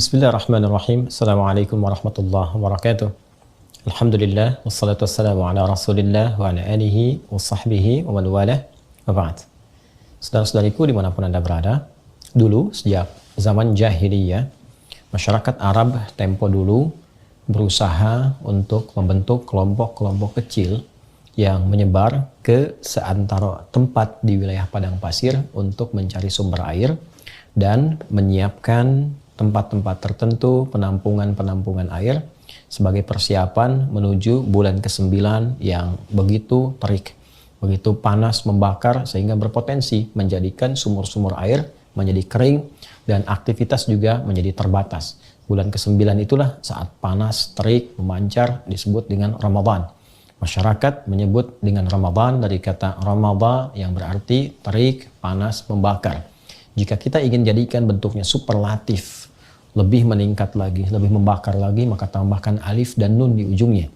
Bismillahirrahmanirrahim. Assalamualaikum warahmatullahi wabarakatuh. Alhamdulillah, wassalatu wassalamu ala rasulillah wa ala alihi wa sahbihi wa man walah wa ba'd. Saudara-saudariku dimanapun Anda berada, dulu sejak zaman jahiliyah, masyarakat Arab tempo dulu berusaha untuk membentuk kelompok-kelompok kecil yang menyebar ke seantero tempat di wilayah padang pasir untuk mencari sumber air dan menyiapkan tempat-tempat tertentu, penampungan-penampungan air sebagai persiapan menuju bulan ke-9 yang begitu terik, begitu panas membakar sehingga berpotensi menjadikan sumur-sumur air menjadi kering dan aktivitas juga menjadi terbatas. Bulan ke-9 itulah saat panas, terik, memancar disebut dengan Ramadan. Masyarakat menyebut dengan Ramadan dari kata Ramadha yang berarti terik, panas, membakar. Jika kita ingin jadikan bentuknya superlatif, lebih meningkat lagi, lebih membakar lagi, maka tambahkan alif dan nun di ujungnya.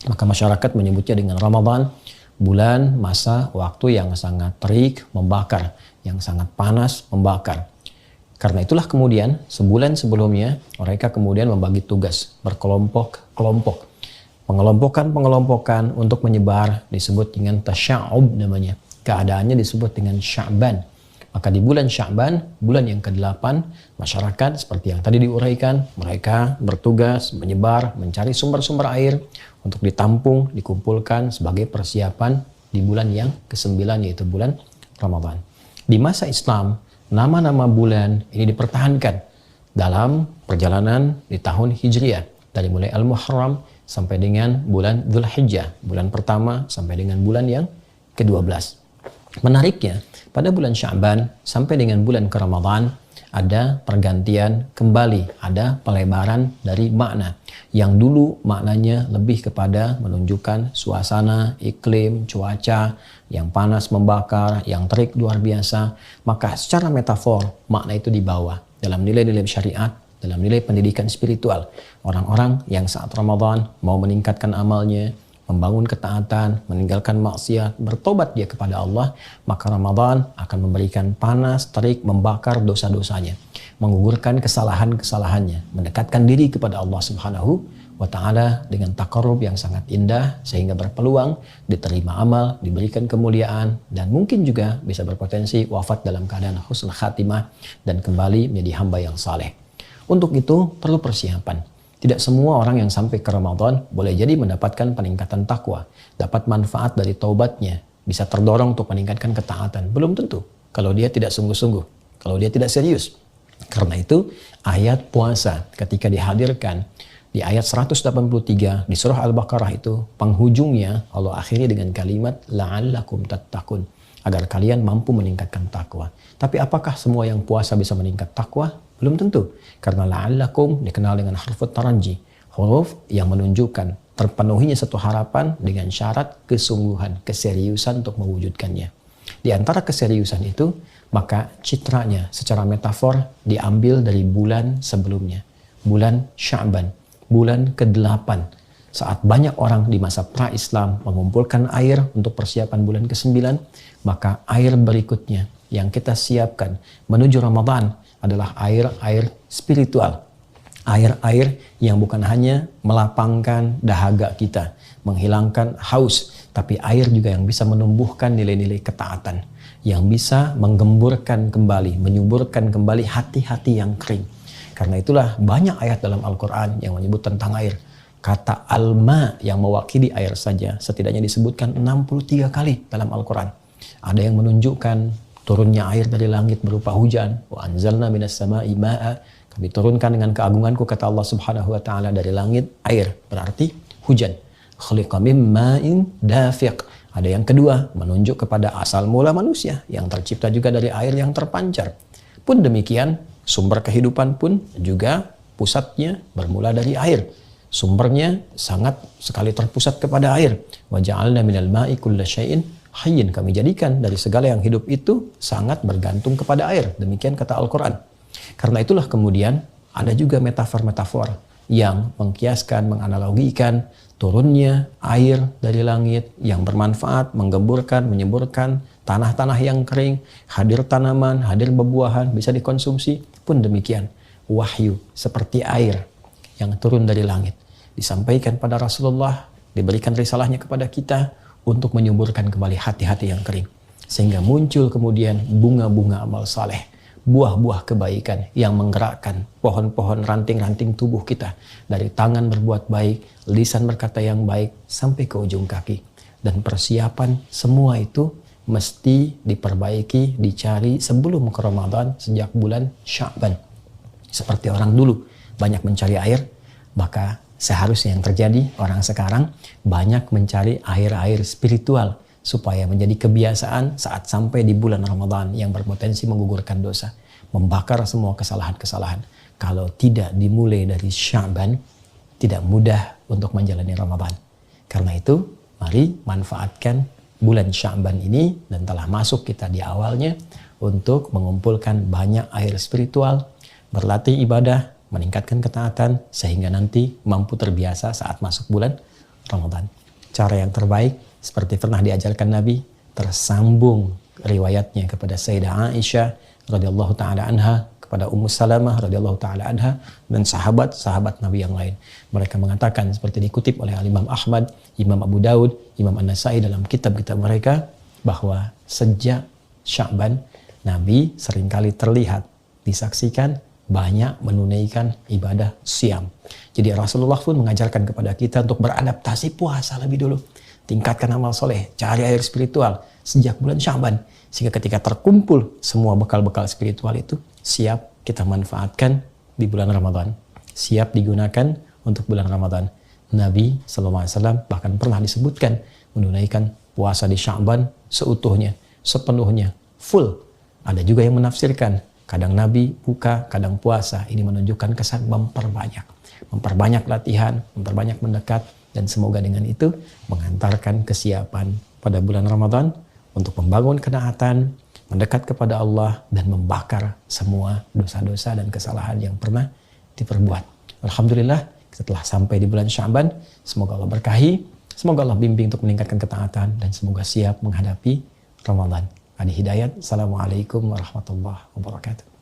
Maka masyarakat menyebutnya dengan Ramadan, bulan masa waktu yang sangat terik, membakar, yang sangat panas, membakar. Karena itulah kemudian sebulan sebelumnya mereka kemudian membagi tugas berkelompok-kelompok. Pengelompokan untuk menyebar disebut dengan tasya'ub namanya. Keadaannya disebut dengan Sya'ban. Maka di bulan Sya'ban, bulan yang ke-8, masyarakat seperti yang tadi diuraikan, mereka bertugas menyebar, mencari sumber-sumber air untuk ditampung, dikumpulkan sebagai persiapan di bulan yang ke-9 yaitu bulan Ramadan. Di masa Islam, nama-nama bulan ini dipertahankan dalam perjalanan di tahun Hijriah. Dari mulai Al-Muharram sampai dengan bulan Dzulhijjah, bulan pertama sampai dengan bulan yang ke-12. Menariknya, pada bulan Sya'ban sampai dengan bulan ke Ramadan ada pergantian kembali, ada pelebaran dari makna. Yang dulu maknanya lebih kepada menunjukkan suasana, iklim, cuaca yang panas membakar, yang terik luar biasa. Maka secara metafor makna itu dibawa dalam nilai-nilai syariat, dalam nilai pendidikan spiritual. Orang-orang yang saat Ramadan mau meningkatkan amalnya, membangun ketaatan, meninggalkan maksiat, bertobat dia kepada Allah, maka Ramadan akan memberikan panas, terik, membakar dosa-dosanya, menggugurkan kesalahan-kesalahannya, mendekatkan diri kepada Allah Subhanahu wa Ta'ala dengan taqarrub yang sangat indah sehingga berpeluang diterima amal, diberikan kemuliaan, dan mungkin juga bisa berpotensi wafat dalam keadaan husnul khatimah dan kembali menjadi hamba yang saleh. Untuk itu perlu persiapan. Tidak semua orang yang sampai ke Ramadan boleh jadi mendapatkan peningkatan takwa, dapat manfaat dari taubatnya, bisa terdorong untuk meningkatkan ketaatan. Belum tentu kalau dia tidak sungguh-sungguh, kalau dia tidak serius. Karena itu ayat puasa ketika dihadirkan di ayat 183 di surah Al-Baqarah itu penghujungnya Allah akhiri dengan kalimat la'allakum tattaqun, agar kalian mampu meningkatkan takwa. Tapi apakah semua yang puasa bisa meningkat takwa? Belum tentu. Karena la'allakum dikenal dengan huruf taraji, huruf yang menunjukkan terpenuhinya satu harapan dengan syarat kesungguhan, keseriusan untuk mewujudkannya. Di antara keseriusan itu, maka citranya secara metafor diambil dari bulan sebelumnya, bulan Sya'ban, bulan ke-8. Saat banyak orang di masa pra-Islam mengumpulkan air untuk persiapan bulan ke-9, maka air berikutnya yang kita siapkan menuju Ramadan adalah air-air spiritual. Air-air yang bukan hanya melapangkan dahaga kita, menghilangkan haus, tapi air juga yang bisa menumbuhkan nilai-nilai ketaatan, yang bisa menggemburkan kembali, menyuburkan kembali hati-hati yang kering. Karena itulah banyak ayat dalam Al-Quran yang menyebut tentang air. Kata alma yang mewakili air saja setidaknya disebutkan 63 kali dalam Al-Quran. Ada yang menunjukkan turunnya air dari langit berupa hujan. Wa anzalna minas sama'i ma'a. Kami turunkan dengan keagunganku, kata Allah Subhanahu wa Ta'ala, dari langit air. Berarti hujan. Khuliqa min ma'in dafiq. Ada yang kedua, menunjuk kepada asal mula manusia yang tercipta juga dari air yang terpancar. Pun demikian, sumber kehidupan pun juga pusatnya bermula dari air. Sumbernya sangat sekali terpusat kepada air. Wa ja'alna minal ma'i kulla syai'in hayyin, kami jadikan dari segala yang hidup itu sangat bergantung kepada air. Demikian kata Al-Quran. Karena itulah kemudian ada juga metafor-metafor yang mengkiaskan, menganalogikan turunnya air dari langit yang bermanfaat, menggemburkan, menyemburkan tanah-tanah yang kering, hadir tanaman, hadir bebuahan, bisa dikonsumsi. Pun demikian, wahyu seperti air yang turun dari langit. Disampaikan pada Rasulullah, diberikan risalahnya kepada kita untuk menyuburkan kembali hati-hati yang kering. Sehingga muncul kemudian bunga-bunga amal saleh, buah-buah kebaikan yang menggerakkan pohon-pohon ranting-ranting tubuh kita. Dari tangan berbuat baik, lisan berkata yang baik, sampai ke ujung kaki. Dan persiapan semua itu mesti diperbaiki, dicari sebelum ke Ramadan sejak bulan Sya'ban. Seperti orang dulu banyak mencari air, maka seharusnya yang terjadi orang sekarang banyak mencari air-air spiritual supaya menjadi kebiasaan saat sampai di bulan Ramadan yang berpotensi menggugurkan dosa, membakar semua kesalahan-kesalahan. Kalau tidak dimulai dari Sya'ban, tidak mudah untuk menjalani Ramadan. Karena itu, mari manfaatkan bulan Sya'ban ini, dan telah masuk kita di awalnya, untuk mengumpulkan banyak air spiritual, berlatih ibadah, meningkatkan ketaatan, sehingga nanti mampu terbiasa saat masuk bulan Ramadan. Cara yang terbaik, seperti pernah diajarkan Nabi, tersambung riwayatnya kepada Sayyidah Aisyah radhiyallahu taala anha, kepada Ummu Salamah radhiyallahu taala anha, dan sahabat-sahabat Nabi yang lain. Mereka mengatakan seperti dikutip oleh Imam Ahmad, Imam Abu Daud, Imam An-Nasai dalam kitab-kitab mereka, bahwa sejak Sya'ban Nabi seringkali terlihat, disaksikan banyak menunaikan ibadah siam. Jadi Rasulullah pun mengajarkan kepada kita untuk beradaptasi puasa lebih dulu. Tingkatkan amal soleh, cari air spiritual sejak bulan Sya'ban. Sehingga ketika terkumpul semua bekal-bekal spiritual itu, siap kita manfaatkan di bulan Ramadan. Siap digunakan untuk bulan Ramadan. Nabi SAW bahkan pernah disebutkan menunaikan puasa di Sya'ban seutuhnya, sepenuhnya, full. Ada juga yang menafsirkan, kadang Nabi buka, kadang puasa. Ini menunjukkan kesan memperbanyak latihan, memperbanyak mendekat, dan semoga dengan itu mengantarkan kesiapan pada bulan Ramadan untuk membangun ketaatan, mendekat kepada Allah, dan membakar semua dosa-dosa dan kesalahan yang pernah diperbuat. Alhamdulillah, setelah sampai di bulan Sya'ban, semoga Allah berkahi, semoga Allah bimbing untuk meningkatkan ketaatan, dan semoga siap menghadapi Ramadan. Adi Hidayat, Assalamualaikum warahmatullahi wabarakatuh.